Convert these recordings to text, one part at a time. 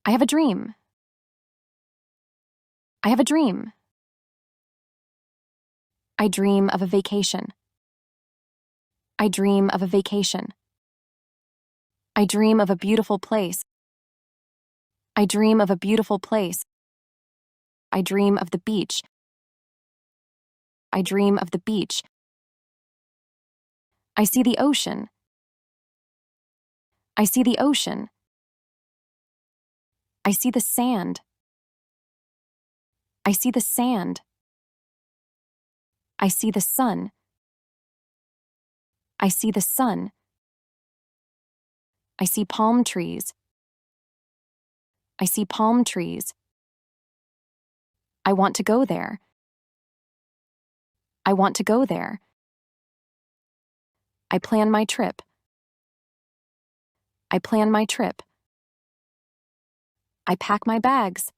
I have a dream. I have a dream. I dream of a vacation. I dream of a vacation. I dream of a beautiful place. I dream of a beautiful place. I dream of the beach. I dream of the beach. I see the ocean. I see the ocean. I see the sand. I see the sand. I see the sun. I see the sun. I see palm trees. I see palm trees. I want to go there. I want to go there. I plan my trip. I plan my trip. I pack my bags.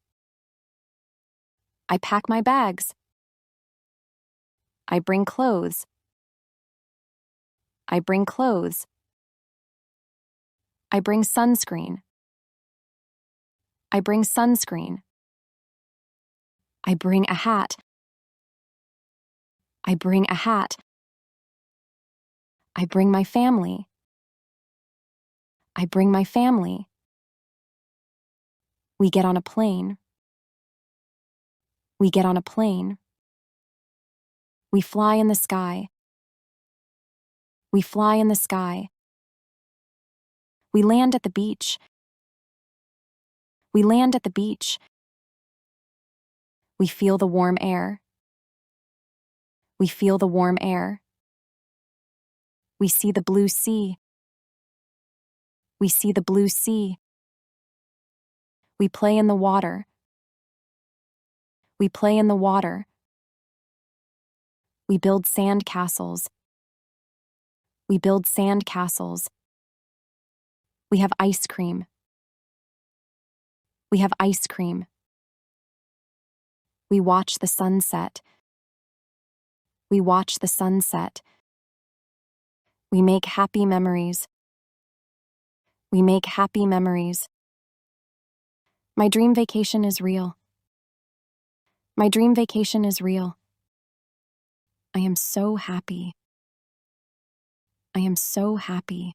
I pack my bags. I bring clothes. I bring clothes. I bring sunscreen. I bring sunscreen. I bring a hat. I bring a hat. I bring my family. I bring my family. We get on a plane. We get on a plane. We fly in the sky. We fly in the sky. We land at the beach. We land at the beach. We feel the warm air. We feel the warm air. We see the blue sea. We see the blue sea. We play in the water. We play in the water. We build sand castles. We build sand castles. We have ice cream. We have ice cream. We watch the sunset. We watch the sunset. We make happy memories. We make happy memories. My dream vacation is real. My dream vacation is real. I am so happy. I am so happy.